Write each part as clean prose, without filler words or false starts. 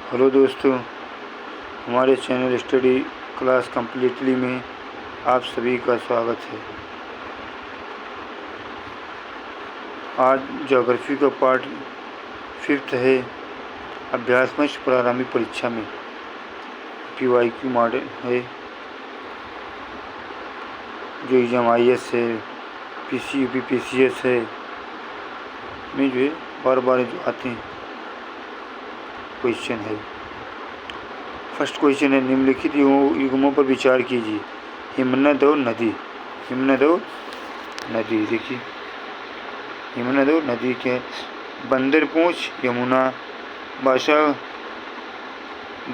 Hello दोस्तों, हमारे channel study class completely में आप सभी का स्वागत है। आज ज्योग्राफी का पार्ट 5 है। अभ्यास प्रारंभिक परीक्षा में PYQ मॉडल है, जो एग्जाम IS है, PCUP PCS है, में जो है बार बार जो आते हैं क्वेश्चन है। फर्स्ट क्वेश्चन है, निम्नलिखित युग्मों पर विचार कीजिए। हिमनद और नदी। हिमनद और नदी, देखिए हिमनद और नदी क्या है? बंदरपूंछ यमुना,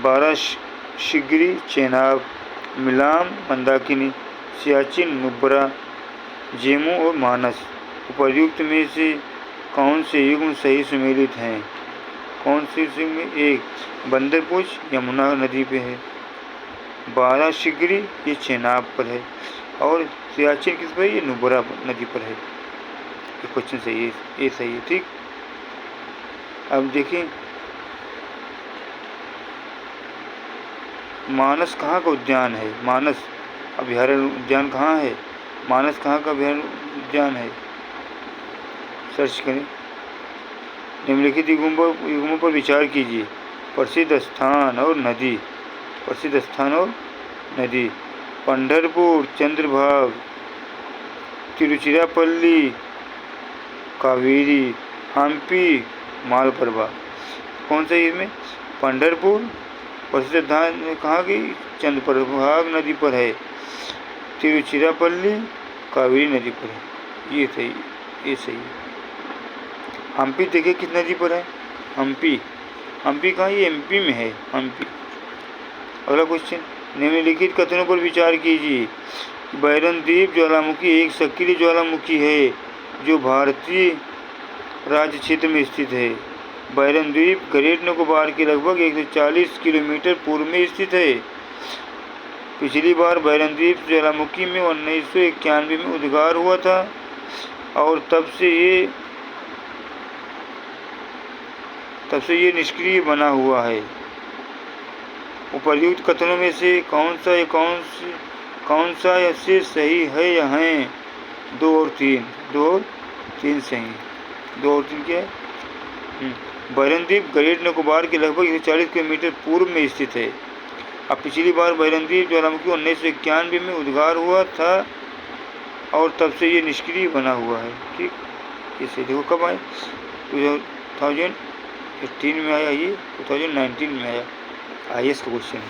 बाराशिगरी चेनाब, मिलाम मंदाकिनी, सियाचिन नुब्रा, जेमू और मानस। उपर्युक्त में से कौन से युग्म सही सुमेलित हैं? कौन से युग्म? एक, बंदरपूंछ यमुना नदी पे है, बाराशिगरी ये चेनाब पर है, और सियाचिन किस पर? ये नुब्रा नदी पर है। ये क्वेश्चन सही है, ये सही है। ठीक, अब देखिए मानस कहाँ का उद्यान है? मानस अभयारण्य उद्यान कहाँ है? मानस कहाँ का अभयारण्य उद्यान है? सर्च करें। निम्नलिखित युग्मों पर विचार कीजिए। प्रसिद्ध स्थान और नदी। प्रसिद्ध स्थान और नदी: पंढरपुर, चंद्रभाग, तिरुचिरापल्ली, कावेरी, हम्पी, मालप्रभा। कौन सा इसमें? पंढरपुर प्रसिद्ध स्थान कहाँ की? चंद्रभाग नदी पर है, तिरुचिरापल्ली कावेरी नदी पर है। ये सही, ये सही है। हम्पी देखिए किस नदी पर है? हम्पी, हम्पी कहाँ? ये MP में है, हम्पी। अगला क्वेश्चन, निम्नलिखित कथनों पर विचार कीजिए। बैरन द्वीप ज्वालामुखी एक सक्रिय ज्वालामुखी है जो भारतीय राज्य क्षेत्र में स्थित है। बैरन द्वीप ग्रेट निकोबार के लगभग 140 किलोमीटर पूर्व में स्थित है। पिछली बार बैरन द्वीप ज्वालामुखी में 1991 में उद्गार हुआ था और तब से ये निष्क्रिय बना हुआ है। उपर्युक्त कथनों में से कौन सा से सही है या हैं? 2 और 3 सही। 2 और 3 क्या है? बैरन द्वीप ग्रेट निकोबार के लगभग 140 किलोमीटर पूर्व में स्थित है। अब पिछली बार बैरन द्वीप ज्वालामुखी 1991 में उद्गार हुआ था और तब से ये निष्क्रिय बना हुआ है। ठीक, ये सही। देखो कब आए? 2018 में आया, ये 2019 में आया। IS का क्वेश्चन है।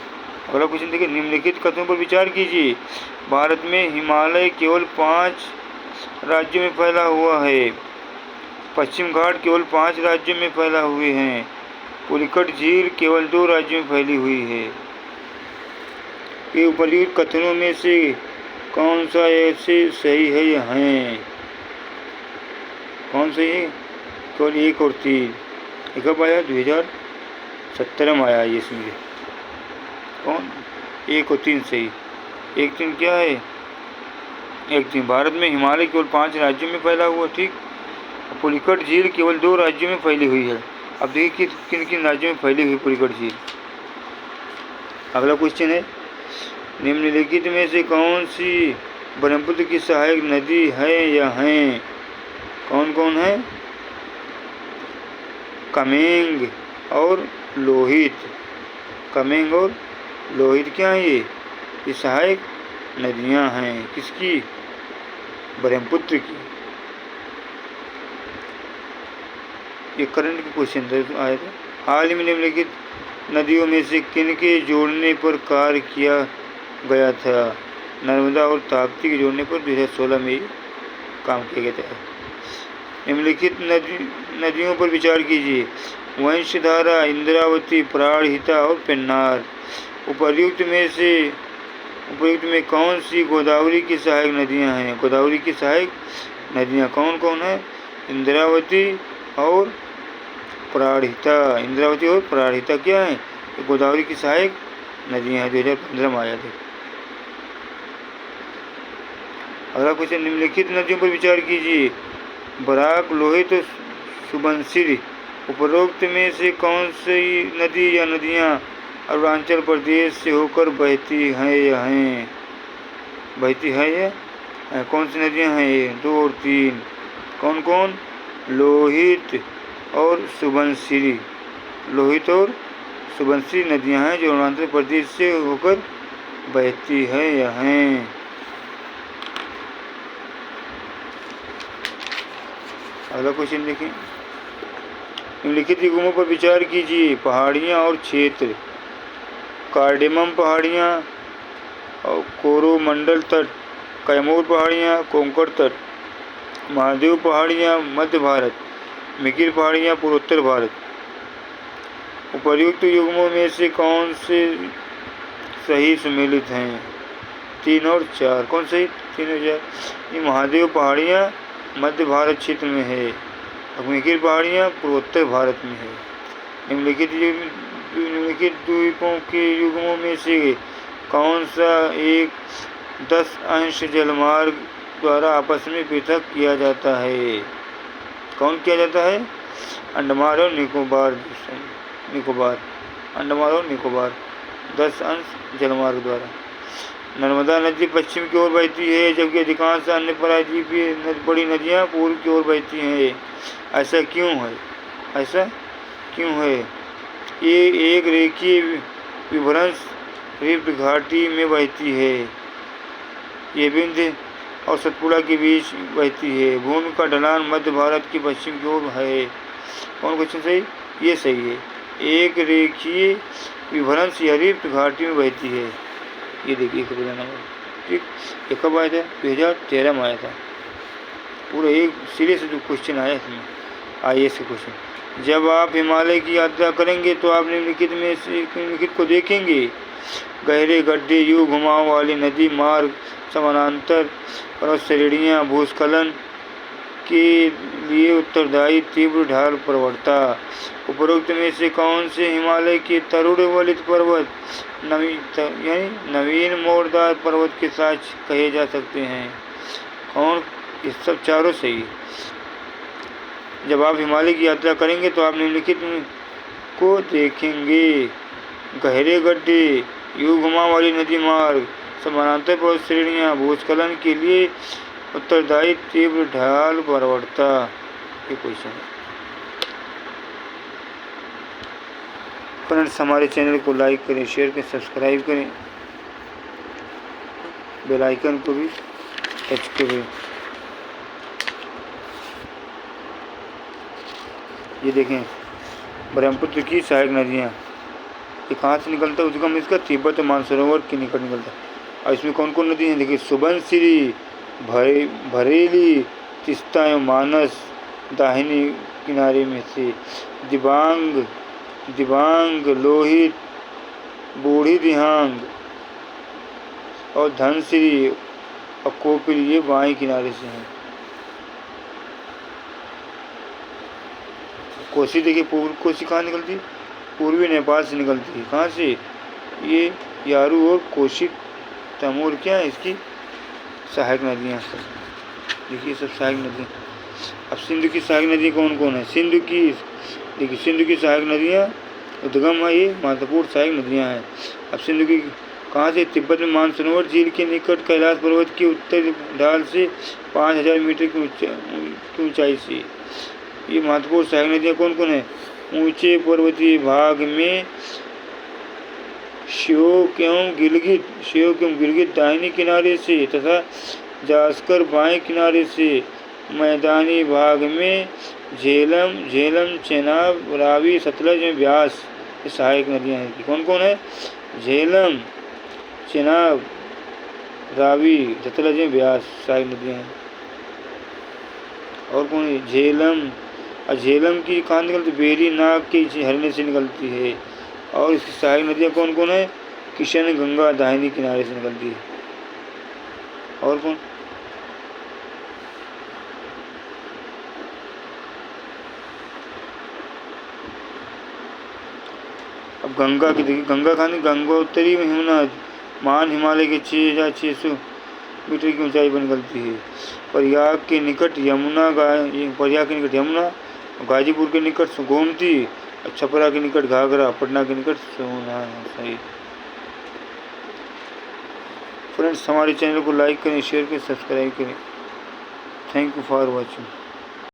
अगला क्वेश्चन देखिए, निम्नलिखित कथनों पर विचार कीजिए। भारत में हिमालय केवल 5 राज्यों में फैला हुआ है। पश्चिम घाट केवल 5 राज्यों में फैला हुए हैं। पुलिकट झील केवल 2 राज्यों में फैली हुई है। ये उपर्युक्त कथनों में से कौन सा ऐसे सही है या हैं? कौन सही है? केवल 1 और 3। कब आया? 2017 में आया ये इसमें। कौन? 1 और 3 सही। 1 3 क्या है? 1 3 भारत में हिमालय केवल 5 राज्यों में फैला हुआ। ठीक, पुलिकट झील केवल 2 राज्यों में फैली हुई है। अब देखिए किन किन राज्यों में फैली हुई पुलिकट झील। अगला क्वेश्चन है, निम्नलिखित में से कौन सी ब्रह्मपुत्र की सहायक नदी है या हैं? कौन कौन है? कमेंग और लोहित। कमेंग और लोहित क्या है? ये सहायक नदियां हैं। किसकी? ब्रह्मपुत्र की। ये करंट के क्वेश्चन आए थे। हाल ही में निम्नलिखित नदियों में से किन के जोड़ने पर कार्य किया गया था? नर्मदा और ताप्ती के जोड़ने पर 2016 में काम किया गया था। निम्नलिखित नदियों पर विचार कीजिए। वंशधारा, इंद्रावती, प्राणहिता और पेन्नार। उपर्युक्त में कौन सी गोदावरी की सहायक नदियां हैं? गोदावरी की सहायक नदियां कौन कौन है? इंद्रावती और प्राणहिता। इंद्रावती और प्राणहिता क्या है? गोदावरी की सहायक नदियां हैं। 2015 में आया था। अगला क्वेश्चन, निम्नलिखित नदियों पर विचार कीजिए। बराक, लोहित, सुबनसिरी उपरोक्त में से कौन सी नदी या नदियाँ अरुणाचल प्रदेश से होकर बहती हैं या हैं? बहती है या कौन सी नदियाँ हैं ये? 2 और 3 कौन कौन? लोहित और सुबनसिरी। लोहित और सुबनसिरी नदियाँ हैं जो अरुणाचल प्रदेश से होकर बहती है या हैं। अगला क्वेश्चन देखें। निम्नलिखित युग्मों पर विचार कीजिए। पहाड़ियाँ और क्षेत्र। कार्डेमम पहाड़ियाँ और कोरोमंडल तट, कैमूर पहाड़ियाँ, कोंकण तट, महादेव पहाड़ियाँ मध्य भारत, मिकिर पहाड़ियाँ पूर्वोत्तर भारत। उपर्युक्त युग्मों में से कौन से सही सम्मिलित हैं? 3 और 4 कौन सही? 3 और 4। ये महादेव पहाड़ियाँ मध्य भारत क्षेत्र में है और मिकिर पहाड़ियाँ पूर्वोत्तर भारत में है। निम्नलिखित द्वीपों के युग्मों में से कौन सा एक 10 अंश जलमार्ग द्वारा आपस में पृथक किया जाता है? कौन किया जाता है? अंडमान और निकोबार। अंडमान और निकोबार 10 अंश जलमार्ग द्वारा। नर्मदा नदी पश्चिम की ओर बहती है जबकि अधिकांश अन्य प्रायद्वीपीय बड़ी नदियाँ पूर्व की ओर बहती हैं। ऐसा क्यों है? ऐसा क्यों है? ये एक रेखीय विभ्रंश रिफ्ट घाटी में बहती है। ये विंध्य और सतपुड़ा के बीच बहती है। भूमि का ढलान मध्य भारत की पश्चिम की ओर है। कौन क्वेश्चन सही? ये सही है। एक रेखीय विभ्रंश या रिफ्ट घाटी में बहती है। ये देखिए कब नंबर ठीक। ये कब आया था? 2013 में आया था। पूरा एक सीरीज जो क्वेश्चन आया इसमें IAS के क्वेश्चन। जब आप हिमालय की यात्रा करेंगे तो आप निम्नलिखित में से निम्नलिखित को देखेंगे। गहरे गड्ढे, यू घुमाव वाली नदी मार्ग, समानांतर पर्वत श्रेणियाँ, भूस्खलन के लिए उत्तरदायी तीव्र ढाल प्रवणता। उपरोक्त में से कौन से हिमालय के तरुण वलित पर्वत नवीन मोड़दार पर्वत के साथ कहे जा सकते हैं? कौन? ये सब चारों सही है। जब आप हिमालय की यात्रा करेंगे तो आप निम्नलिखित को देखेंगे। गहरे गड्ढे, यू घुमाव वाली नदी मार्ग, समानांतर पर्वत श्रेणियाँ, भूस्खलन के लिए उत्तरदायी तीव्र ढाल प्रवणता। ये क्वेश्चन है। फ्रेंड्स, हमारे चैनल को लाइक करें, शेयर करें, सब्सक्राइब करें, बेल आइकन को भी टच करें। ये देखें ब्रह्मपुत्र की सहायक नदियाँ। ये कहाँ से निकलता है? उद्गम इसका तिब्बत मानसरोवर के निकट निकलता है। और इसमें कौन कौन नदी हैं? देखिए सुबनसिरी, भरेली, तिस्ता एवं मानस दाहिनी किनारे में से, दिबांग, लोहित, बूढ़ी दिहांग और धनसिरी और कोपिल ये बाएं किनारे से हैं। कोसी देखिए कोसी कहाँ निकलती है? पूर्वी नेपाल से निकलती है। कहाँ से? ये यारू और कोसी तमोर क्या है इसकी सहायक नदियाँ। देखिए सब सहायक नदियाँ। अब सिंधु की सहायक नदी कौन कौन है? सिंधु की देखिए सिंधु की सहायक नदियाँ उद्गम है, ये महत्वपूर्ण सहायक नदियाँ हैं। अब सिंधु की कहाँ से? तिब्बत में मानसरोवर झील के निकट कैलाश पर्वत की उत्तर ढाल से 5000 मीटर की ऊंचाई से। ये महत्वपूर्ण सहायक नदियाँ कौन कौन है? ऊंचे पर्वतीय भाग में श्योक एवं गिलगित दाहिनी किनारे से तथा जास्कर बाएं किनारे से। मैदानी भाग में झेलम, चेनाब, रावी, सतलज में ब्यास ये सहायक नदियाँ हैं। कौन कौन है? झेलम, चेनाब, रावी, सतलज में ब्यास सहायक नदियाँ हैं। और कौन है? झेलम की कहाँ निकलती? बेरी नाग के झरने से निकलती है। और इसकी सहायक नदियाँ कौन कौन है? किशन गंगा दाहिनी किनारे से निकलती है। और कौन? अब गंगा की देखिए, गंगा कहाँ? गंगोत्तरी में हिमनद महान हिमालय के 6600 मीटर की ऊंचाई पर निकलती है। प्रयाग के निकट यमुना, गाजीपुर के निकट गोमती, छपरा के निकट घाघरा, पटना के निकट सोना। सही। फ्रेंड्स, हमारे चैनल को लाइक करें, शेयर करें, सब्सक्राइब करें। Thank you for watching.